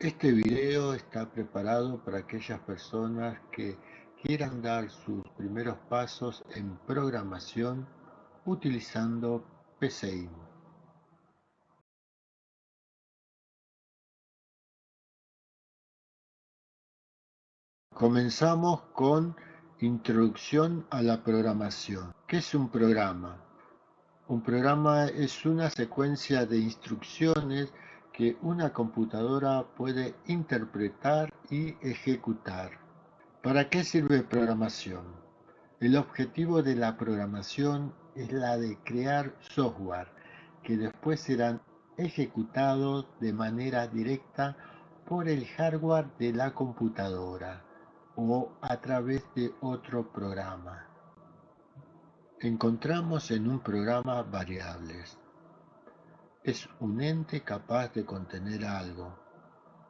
Este video está preparado para aquellas personas que quieran dar sus primeros pasos en programación utilizando PCI. Comenzamos con Introducción a la programación. ¿Qué es un programa? Un programa es una secuencia de instrucciones que una computadora puede interpretar y ejecutar. ¿Para qué sirve programación? El objetivo de la programación es la de crear software que después serán ejecutados de manera directa por el hardware de la computadora o a través de otro programa. Encontramos en un programa variables. Es un ente capaz de contener algo.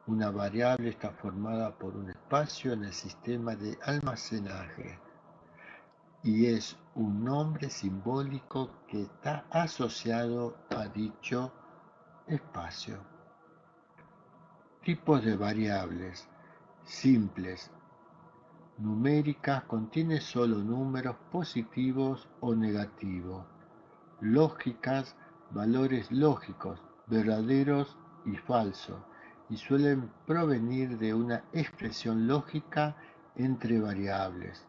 Una variable está formada por un espacio en el sistema de almacenaje y es un nombre simbólico que está asociado a dicho espacio. Tipos de variables. Simples. Numéricas, contiene solo números positivos o negativos. Lógicas, valores lógicos, verdaderos y falsos, y suelen provenir de una expresión lógica entre variables.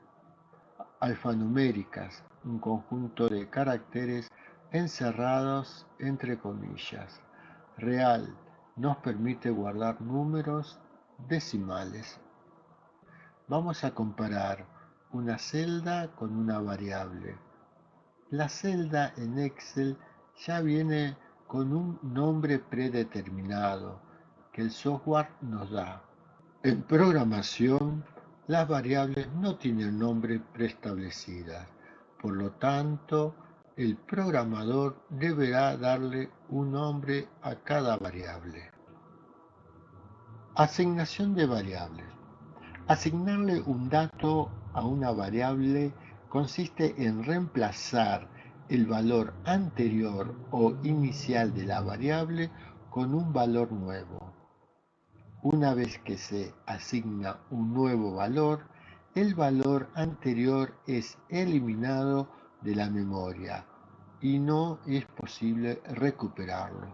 Alfanuméricas, un conjunto de caracteres encerrados entre comillas. Real, nos permite guardar números decimales. Vamos a comparar una celda con una variable. La celda en Excel ya viene con un nombre predeterminado que el software nos da. En programación, las variables no tienen nombre preestablecidas, por lo tanto, el programador deberá darle un nombre a cada variable. Asignación de variables. Asignarle un dato a una variable consiste en reemplazar el valor anterior o inicial de la variable con un valor nuevo. Una vez que se asigna un nuevo valor, el valor anterior es eliminado de la memoria y no es posible recuperarlo.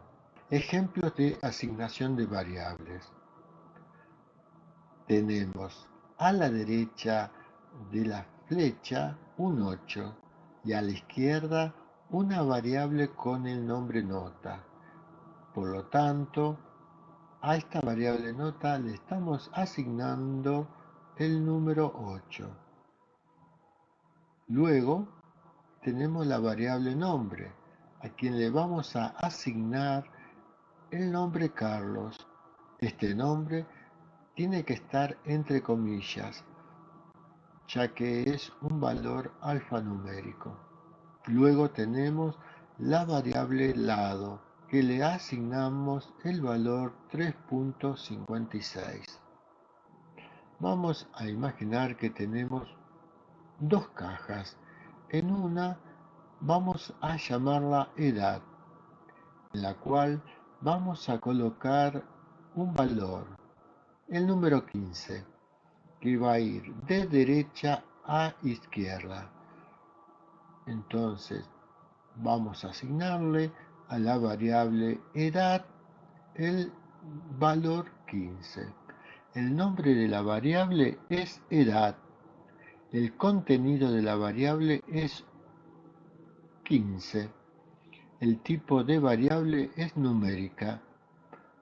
Ejemplos de asignación de variables. Tenemos a la derecha de la flecha un 8 y a la izquierda una variable con el nombre nota. Por lo tanto, a esta variable nota le estamos asignando el número 8. Luego tenemos la variable nombre, a quien le vamos a asignar el nombre Carlos. Este nombre tiene que estar entre comillas, ya que es un valor alfanumérico. Luego tenemos la variable lado, que le asignamos el valor 3.56. Vamos a imaginar que tenemos dos cajas. En una vamos a llamarla edad, en la cual vamos a colocar un valor, el número 15, que va a ir de derecha a izquierda. Entonces vamos a asignarle a la variable edad el valor 15. El nombre de la variable es edad. El contenido de la variable es 15. El tipo de variable es numérica.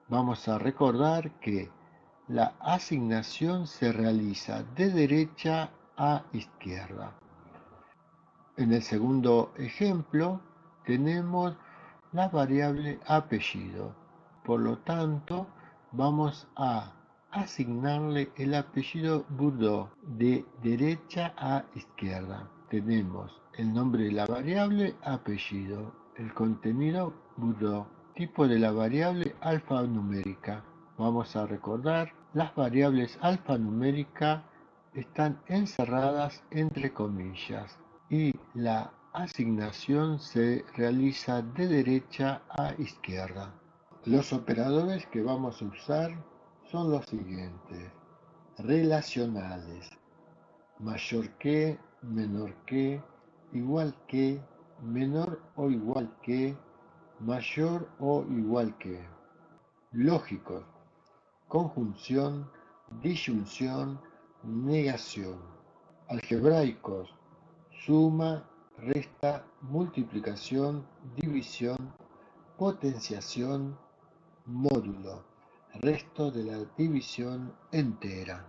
Vamos a recordar que la asignación se realiza de derecha a izquierda. En el segundo ejemplo tenemos la variable apellido. Por lo tanto, vamos a asignarle el apellido Bourdeau de derecha a izquierda. Tenemos el nombre de la variable apellido, el contenido Bourdeau, tipo de la variable alfanumérica. Vamos a recordar, las variables alfanuméricas están encerradas entre comillas y la asignación se realiza de derecha a izquierda. Los operadores que vamos a usar son los siguientes. Relacionales. Mayor que, menor que, igual que, menor o igual que, mayor o igual que. Lógicos. Conjunción, disyunción, negación. Algebraicos. Suma, resta, multiplicación, división, potenciación, módulo, resto de la división entera.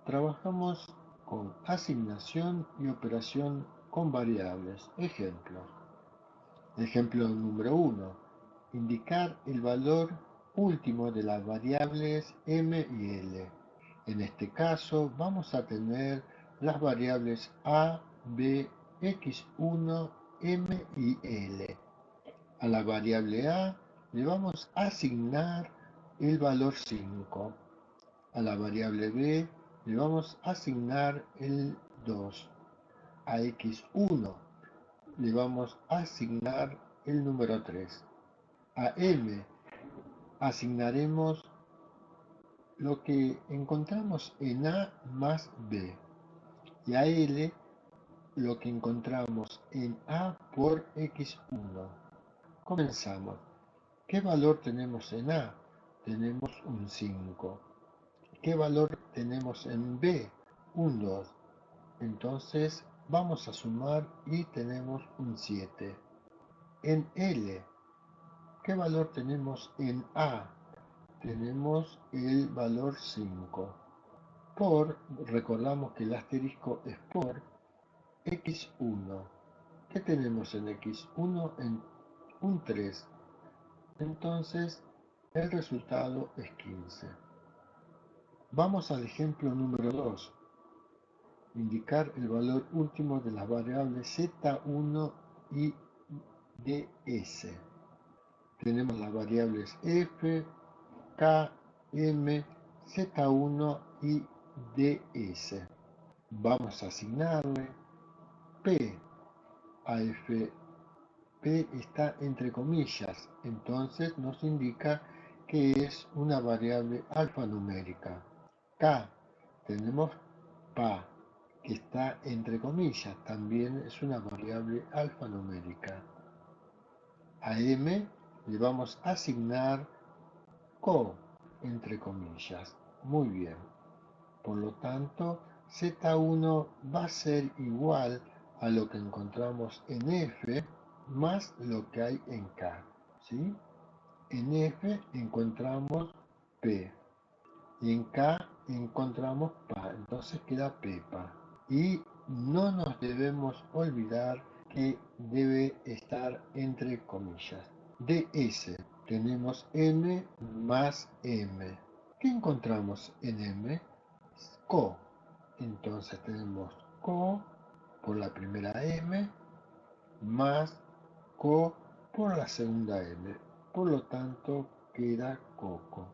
Trabajamos con asignación y operación con variables. Ejemplos. Ejemplo número 1. Indicar el valor último de las variables m y l. En este caso vamos a tener las variables a, b, x1, m y l. A la variable a le vamos a asignar el valor 5. A la variable b le vamos a asignar el 2. A x1 le vamos a asignar el número 3. A m asignaremos lo que encontramos en a más b. Y a l lo que encontramos en a por x1. Comenzamos. ¿Qué valor tenemos en a? Tenemos un 5. ¿Qué valor tenemos en b? Un 2. Entonces vamos a sumar y tenemos un 7. En L, ¿qué valor tenemos en A? Tenemos el valor 5. Por, recordamos que el asterisco es por, x1. ¿Qué tenemos en x1? En un 3. Entonces el resultado es 15. Vamos al ejemplo número 2. Indicar el valor último de las variables z1 y ds. Tenemos las variables f, k, m, z1 y ds. Vamos a asignarle p a f. P está entre comillas, entonces nos indica que es una variable alfanumérica. K, tenemos pa, que está entre comillas, también es una variable alfanumérica. A m le vamos a asignar co, entre comillas. Muy bien. Por lo tanto, z1 va a ser igual a lo que encontramos en f más lo que hay en k. ¿Sí? En f encontramos p y en k encontramos pa, entonces queda pepa. Y no nos debemos olvidar que debe estar entre comillas. ds, tenemos m más m. ¿Qué encontramos en m? Co. Entonces tenemos co por la primera m más co por la segunda m. Por lo tanto, queda coco.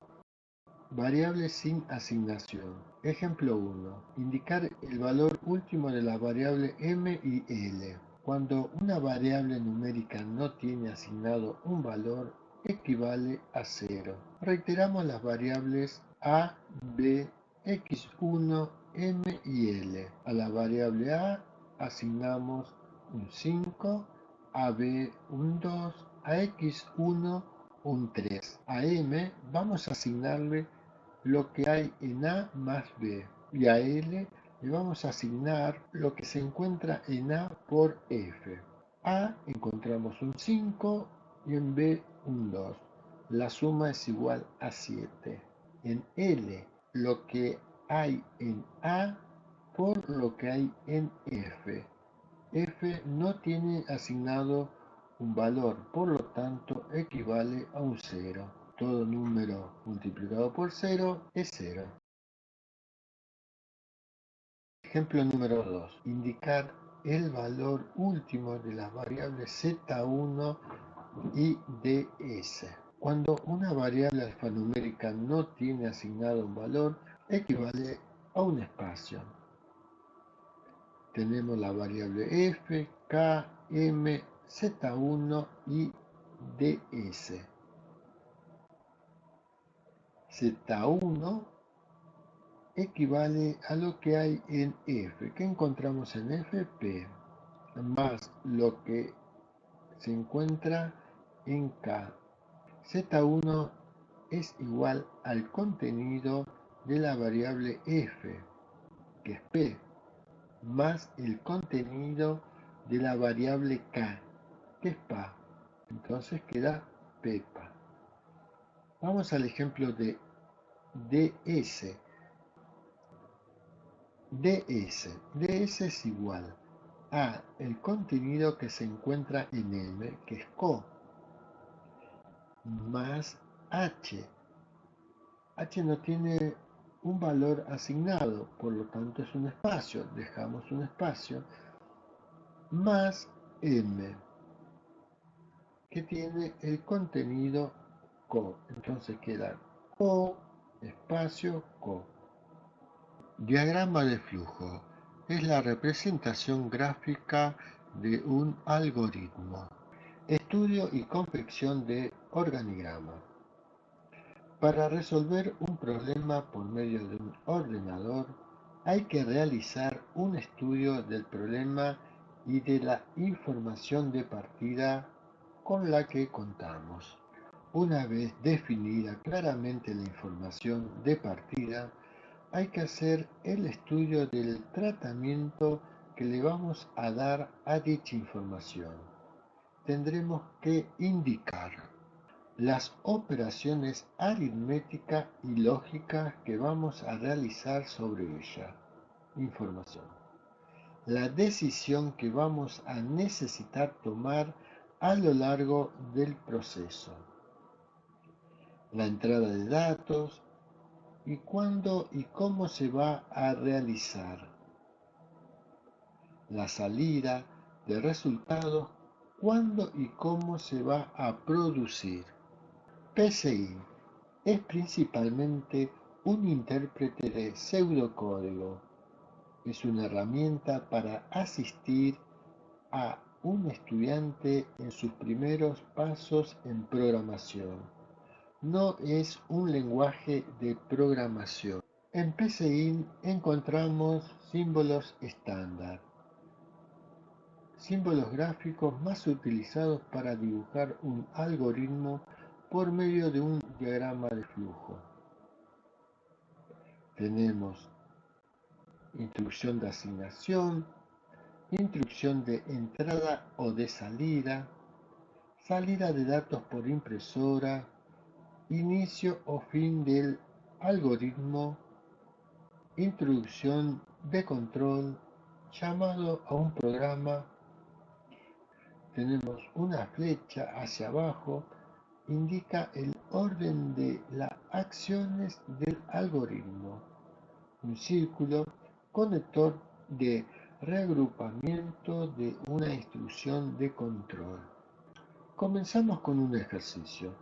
Variables sin asignación. Ejemplo 1. Indicar el valor último de la variable m y l. Cuando una variable numérica no tiene asignado un valor, equivale a 0. Reiteramos las variables a, b, x1, m y l. A la variable a asignamos un 5, a b un 2, a x1 un 3. A m vamos a asignarle lo que hay en a más b y a l le vamos a asignar lo que se encuentra en a por f. A encontramos un 5 y en b un 2. La suma es igual a 7. En L lo que hay en a por lo que hay en f. F no tiene asignado un valor, por lo tanto equivale a un 0. Todo número multiplicado por 0 es 0. Ejemplo número 2. Indicar el valor último de las variables z1 y ds. Cuando una variable alfanumérica no tiene asignado un valor, equivale a un espacio. Tenemos la variable f, k, m, z1 y ds. Z1 equivale a lo que hay en F. ¿Qué encontramos en F? P, más lo que se encuentra en K. Z1 es igual al contenido de la variable F, que es P, más el contenido de la variable K, que es PA. Entonces queda PEPA. Vamos al ejemplo de DS. DS es igual a el contenido que se encuentra en M, que es CO, más H. H no tiene un valor asignado, por lo tanto es un espacio. Dejamos un espacio, más M, que tiene el contenido CO. Entonces queda CO, espacio, CO. Diagrama de flujo es la representación gráfica de un algoritmo. Estudio y confección de organigrama. Para resolver un problema por medio de un ordenador, hay que realizar un estudio del problema y de la información de partida con la que contamos. Una vez definida claramente la información de partida, hay que hacer el estudio del tratamiento que le vamos a dar a dicha información. Tendremos que indicar las operaciones aritméticas y lógicas que vamos a realizar sobre ella. Información. La decisión que vamos a necesitar tomar a lo largo del proceso. La entrada de datos y cuándo y cómo se va a realizar. La salida de resultados, cuándo y cómo se va a producir. PSI es principalmente un intérprete de pseudocódigo. Es una herramienta para asistir a un estudiante en sus primeros pasos en programación. No es un lenguaje de programación. En PSI encontramos símbolos estándar, símbolos gráficos más utilizados para dibujar un algoritmo por medio de un diagrama de flujo. Tenemos instrucción de asignación, instrucción de entrada o de salida, salida de datos por impresora, inicio o fin del algoritmo, introducción de control, llamado a un programa. Tenemos una flecha hacia abajo, indica el orden de las acciones del algoritmo. Un círculo, conector de reagrupamiento de una instrucción de control. Comenzamos con un ejercicio.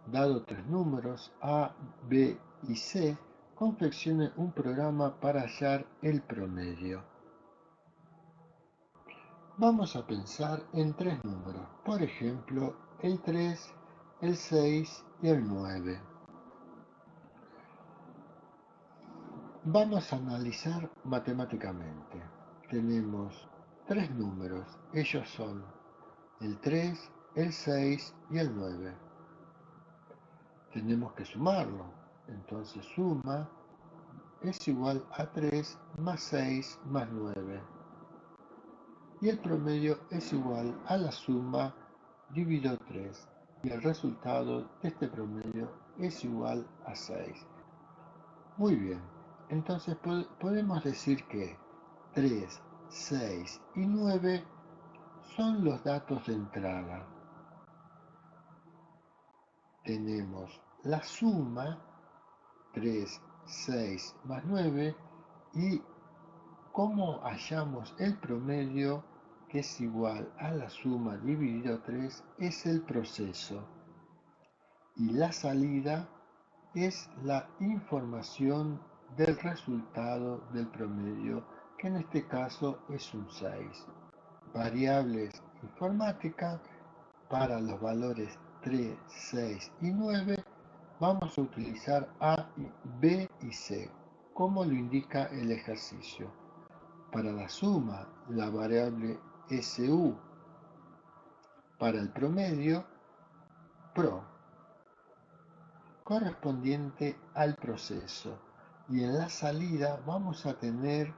Dado tres números A, B y C, confeccione un programa para hallar el promedio. Vamos a pensar en tres números, por ejemplo, el 3, el 6 y el 9. Vamos a analizar matemáticamente. Tenemos tres números, ellos son el 3, el 6 y el 9. Tenemos que sumarlo, entonces suma es igual a 3 más 6 más 9. Y el promedio es igual a la suma dividido 3. Y el resultado de este promedio es igual a 6. Muy bien, entonces podemos decir que 3, 6 y 9 son los datos de entrada. Tenemos la suma 3, 6 más 9 y cómo hallamos el promedio, que es igual a la suma dividido 3, es el proceso. Y la salida es la información del resultado del promedio, que en este caso es un 6. Variables informáticas para los valores 3, 6 y 9 vamos a utilizar A, B y C, como lo indica el ejercicio. Para la suma, la variable SU. Para el promedio, PRO, correspondiente al proceso. Y en la salida vamos a tener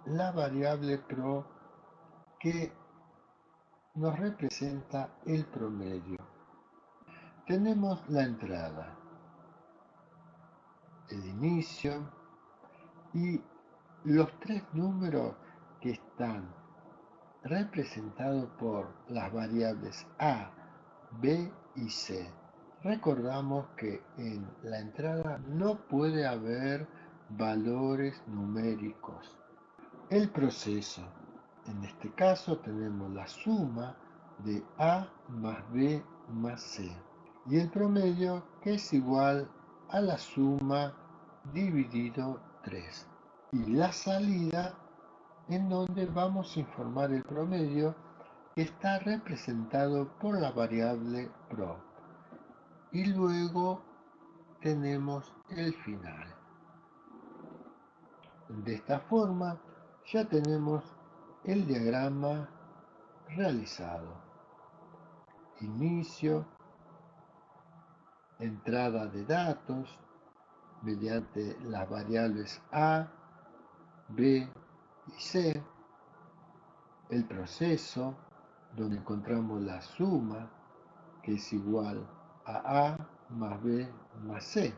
la variable PRO que nos representa el promedio. Tenemos la entrada, el inicio y los tres números que están representados por las variables A, B y C. Recordamos que en la entrada no puede haber valores numéricos. El proceso. En este caso tenemos la suma de A más B más C. Y el promedio, que es igual a la suma dividido 3. Y la salida, en donde vamos a informar el promedio, que está representado por la variable PRO. Y luego tenemos el final. De esta forma ya tenemos el diagrama realizado. Inicio, entrada de datos mediante las variables A, B y C, el proceso, donde encontramos la suma, que es igual a A más B más C,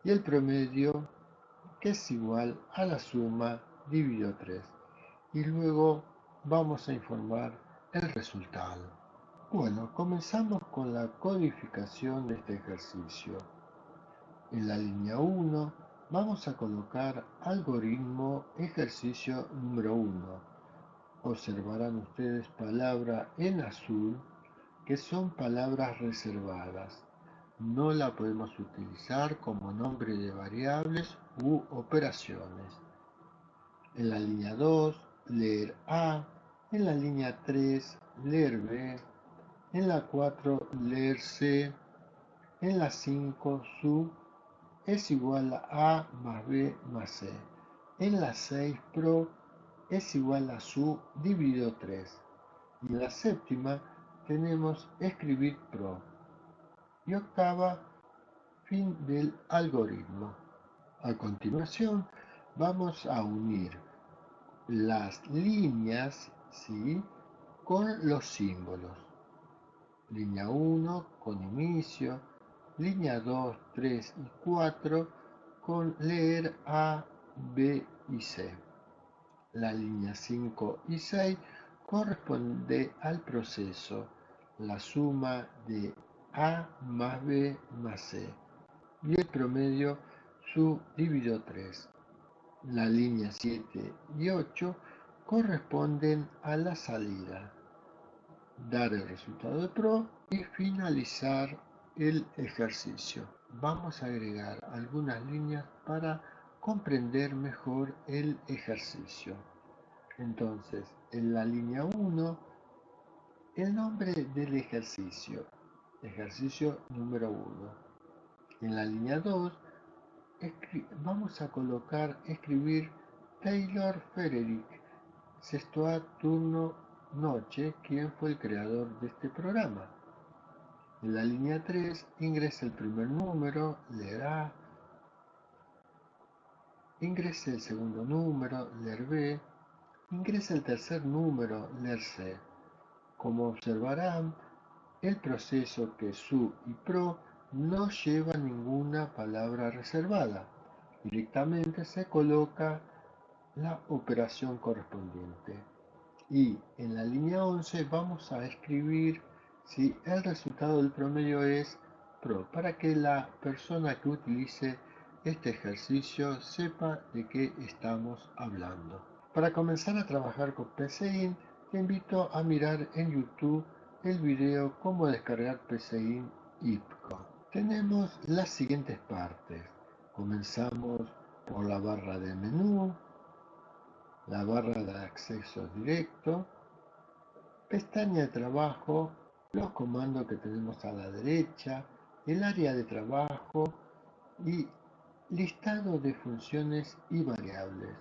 y el promedio, que es igual a la suma dividido 3. Y luego vamos a informar el resultado. Bueno, comenzamos con la codificación de este ejercicio. En la línea 1 vamos a colocar algoritmo ejercicio número 1. Observarán ustedes palabra en azul, que son palabras reservadas. No la podemos utilizar como nombre de variables u operaciones. En la línea 2, leer A. En la línea 3, leer B. En la 4, leer C. En la 5, su es igual a A más B más C. En la 6, PRO es igual a su dividido 3. Y en la séptima tenemos escribir PRO. Y octava, fin del algoritmo. A continuación vamos a unir las líneas, ¿sí?, con los símbolos. Línea 1 con inicio, línea 2, 3 y 4 con leer A, B y C. La línea 5 y 6 corresponde al proceso, la suma de A más B más C, y el promedio su dividido 3. La línea 7 y 8 corresponden a la salida, dar el resultado de PRO y finalizar el ejercicio. Vamos a agregar algunas líneas para comprender mejor el ejercicio. Entonces, en la línea 1, el nombre del ejercicio número 1. En la línea 2, vamos a colocar, escribir Taylor Frederick, sexto A, turno noche, quien fue el creador de este programa. En la línea 3, ingresa el primer número, leerá, ingresa el segundo número, leer B, ingresa el tercer número, leer C. Como observarán, el proceso que su y pro no lleva ninguna palabra reservada. Directamente se coloca la operación correspondiente. Y en la línea 11 vamos a escribir si el resultado del promedio es PRO, para que la persona que utilice este ejercicio sepa de qué estamos hablando. Para comenzar a trabajar con PCIN, te invito a mirar en YouTube el video cómo descargar PCIN IPCO. Tenemos las siguientes partes. Comenzamos por la barra de menú, la barra de acceso directo, pestaña de trabajo, los comandos que tenemos a la derecha, el área de trabajo y listado de funciones y variables.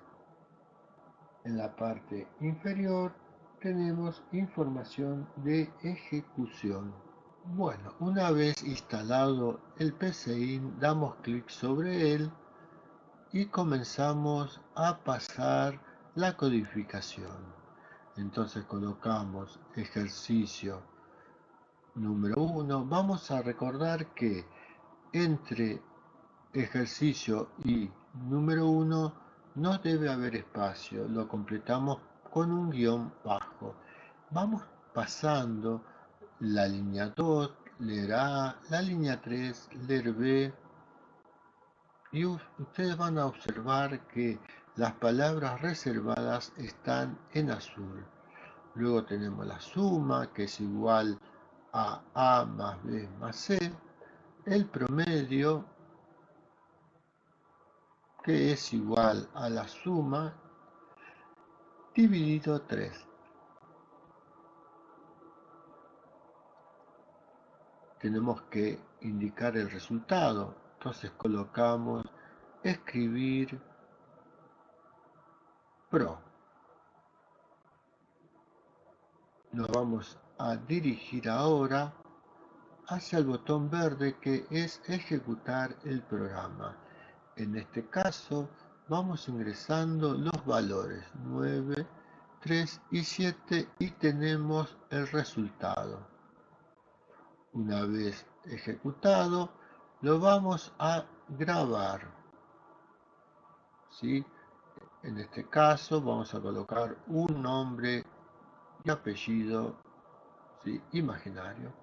En la parte inferior tenemos información de ejecución. Bueno, una vez instalado el PCIN, damos clic sobre él y comenzamos a pasar la codificación. Entonces colocamos ejercicio número 1. Vamos a recordar que entre ejercicio y número 1 no debe haber espacio, lo completamos con un guión bajo. Vamos pasando la línea 2, leer A, la línea 3, leer B, y ustedes van a observar que las palabras reservadas están en azul. Luego tenemos la suma, que es igual a A más B más C, el promedio, que es igual a la suma dividido 3. Tenemos que indicar el resultado, entonces colocamos escribir pro. Nos vamos a dirigir ahora hacia el botón verde, que es ejecutar el programa. En este caso vamos ingresando los valores 9, 3 y 7 y tenemos el resultado. Una vez ejecutado, lo vamos a grabar, ¿sí? En este caso vamos a colocar un nombre y apellido, ¿sí?, imaginario.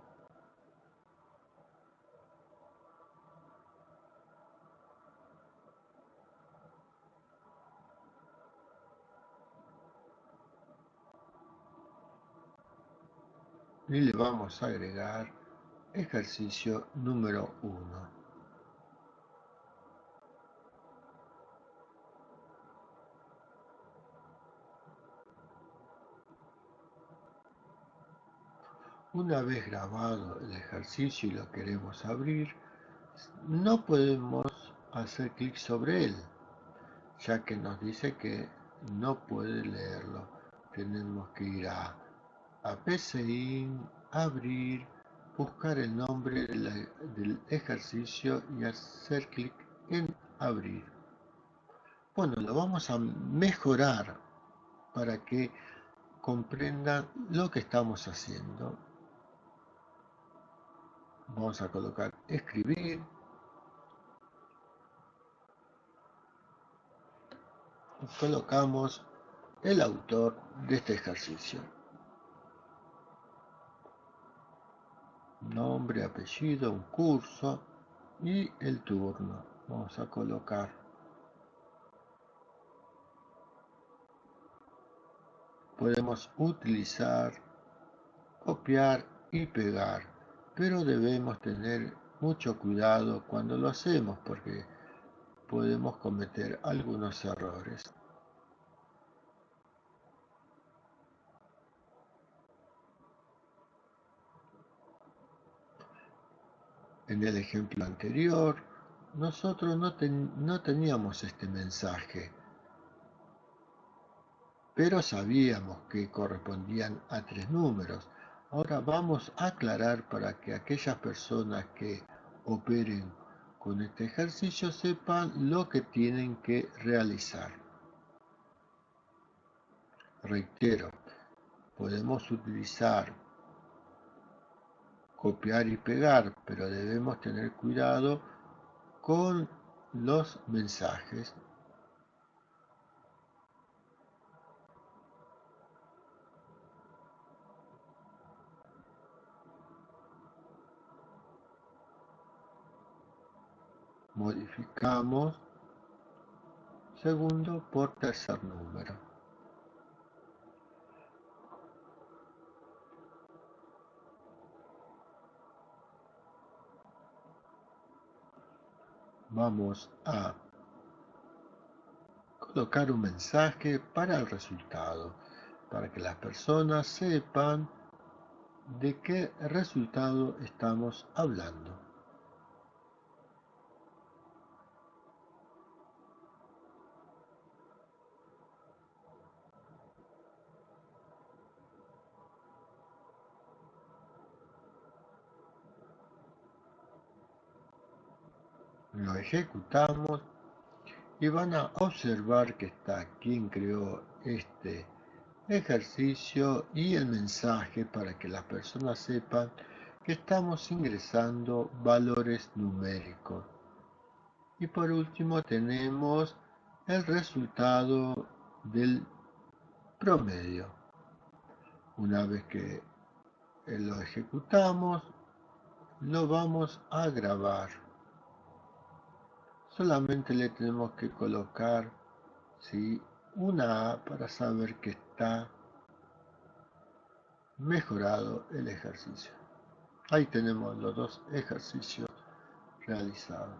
Y le vamos a agregar ejercicio número 1. Una vez grabado el ejercicio y lo queremos abrir, no podemos hacer clic sobre él, ya que nos dice que no puede leerlo. Tenemos que ir a PCIN, abrir, buscar el nombre del ejercicio y hacer clic en abrir. Bueno, lo vamos a mejorar para que comprendan lo que estamos haciendo. Vamos a colocar escribir y colocamos el autor de este ejercicio. Nombre, apellido, un curso y el turno. Vamos a colocar. Podemos utilizar, copiar y pegar, pero debemos tener mucho cuidado cuando lo hacemos porque podemos cometer algunos errores. En el ejemplo anterior, nosotros no teníamos este mensaje, pero sabíamos que correspondían a 3 números. Ahora vamos a aclarar para que aquellas personas que operen con este ejercicio sepan lo que tienen que realizar. Reitero, podemos utilizar copiar y pegar, pero debemos tener cuidado con los mensajes. Modificamos segundo por tercer número. Vamos a colocar un mensaje para el resultado, para que las personas sepan de qué resultado estamos hablando. Lo ejecutamos y van a observar que está quien creó este ejercicio y el mensaje para que las personas sepan que estamos ingresando valores numéricos. Y por último tenemos el resultado del promedio. Una vez que lo ejecutamos, lo vamos a grabar. Solamente le tenemos que colocar una A para saber que está mejorado el ejercicio. Ahí tenemos los dos ejercicios realizados.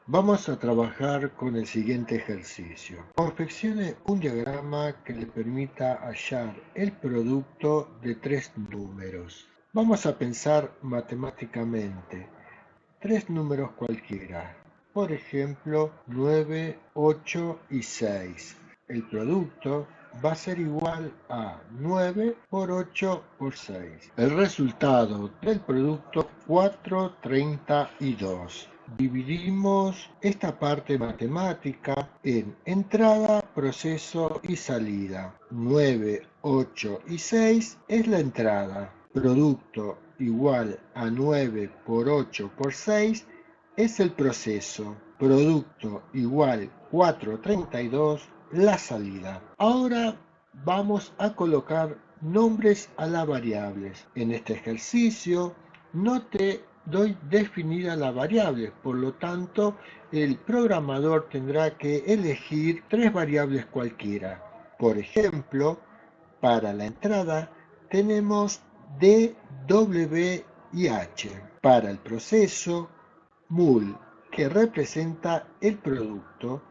Vamos a trabajar con el siguiente ejercicio. Confeccione un diagrama que le permita hallar el producto de tres números. Vamos a pensar matemáticamente. Tres números cualquiera. Por ejemplo, 9, 8 y 6. El producto va a ser igual a 9 por 8 por 6. El resultado del producto 432. Dividimos esta parte matemática en entrada, proceso y salida. 9, 8 y 6 es la entrada. Producto igual a 9 por 8 por 6 es el proceso. Producto igual 432 la salida. Ahora vamos a colocar nombres a las variables. En este ejercicio no te doy definida la variable, por lo tanto el programador tendrá que elegir tres variables cualquiera. Por ejemplo, para la entrada tenemos D, W y H. Para el proceso, mul, que representa el producto,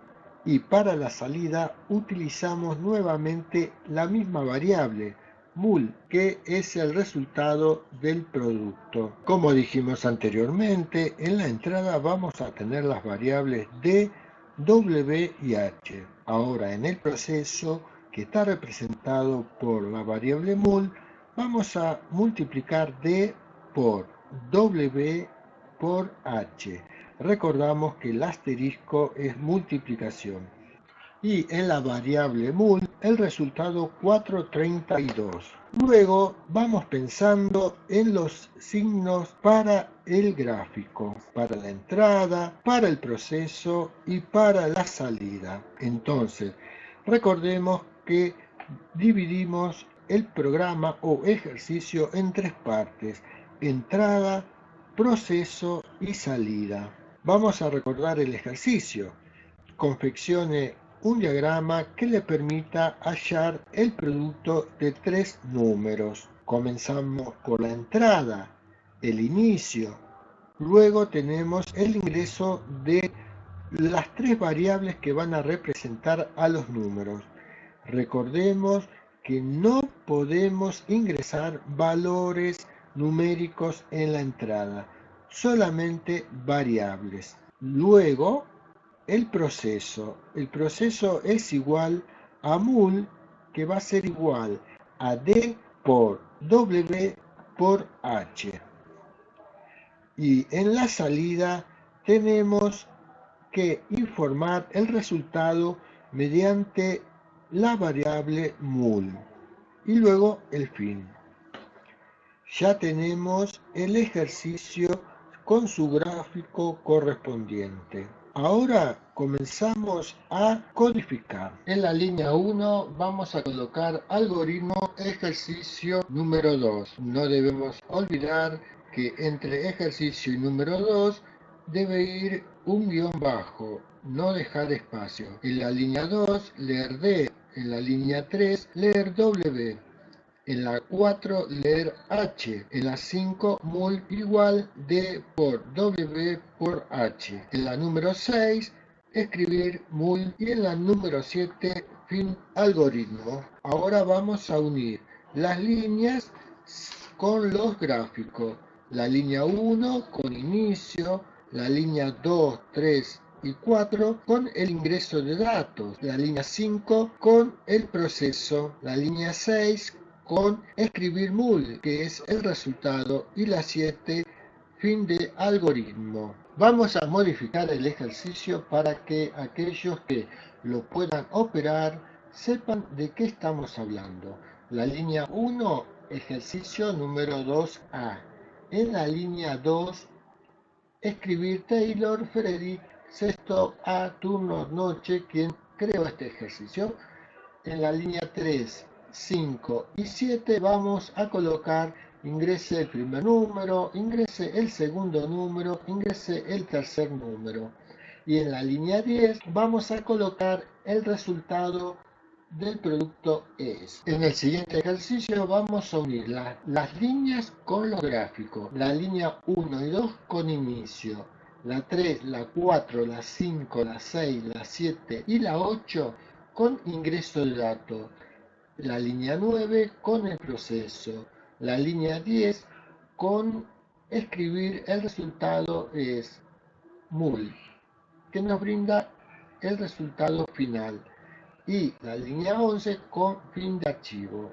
y para la salida utilizamos nuevamente la misma variable, mul, que es el resultado del producto. Como dijimos anteriormente, en la entrada vamos a tener las variables D, W y H. Ahora en el proceso, que está representado por la variable mul, vamos a multiplicar D por W por H. Recordamos que el asterisco es multiplicación. Y en la variable mul el resultado 432. Luego vamos pensando en los signos para el gráfico, para la entrada, para el proceso y para la salida. Entonces, recordemos que dividimos el programa o ejercicio en tres partes: entrada, proceso y salida. Vamos a recordar el ejercicio. Confeccione un diagrama que le permita hallar el producto de tres números. Comenzamos por la entrada, el inicio. Luego tenemos el ingreso de las tres variables que van a representar a los números. Recordemos que no podemos ingresar valores numéricos en la entrada, solamente variables. Luego, el proceso. El proceso es igual a mul, que va a ser igual a D por W por H. Y en la salida tenemos que informar el resultado mediante la variable mul. Y luego el fin. Ya tenemos el ejercicio con su gráfico correspondiente. Ahora comenzamos a codificar. En la línea 1 vamos a colocar algoritmo ejercicio número 2. No debemos olvidar que entre ejercicio y número 2 debe ir un guión bajo, no dejar espacio. En la línea 2 leer D, en la línea 3 leer W. En la 4 leer H, en la 5 mul igual D por W por H, en la número 6 escribir mul y en la número 7 fin algoritmo. Ahora vamos a unir las líneas con los gráficos. La línea 1 con inicio, la línea 2, 3 y 4 con el ingreso de datos, la línea 5 con el proceso, la línea 6 con escribir mul, que es el resultado, y la 7 Fin de algoritmo. Vamos a modificar el ejercicio para que aquellos que lo puedan operar sepan de qué estamos hablando. La línea 1, ejercicio número 2A. En la línea 2, escribir Taylor, Frederick, sexto A, turno, noche, quien creó este ejercicio. En la línea 3, 5 y 7 vamos a colocar ingrese el primer número, ingrese el segundo número, ingrese el tercer número. Y en la línea 10 vamos a colocar el resultado del producto ES. En el siguiente ejercicio vamos a unir las líneas con los gráficos. La línea 1 y 2 con inicio. La 3, la 4, la 5, la 6, la 7 y la 8 con ingreso de datos, la línea 9 con el proceso, la línea 10 con escribir el resultado es mul, que nos brinda el resultado final, y la línea 11 con fin de archivo.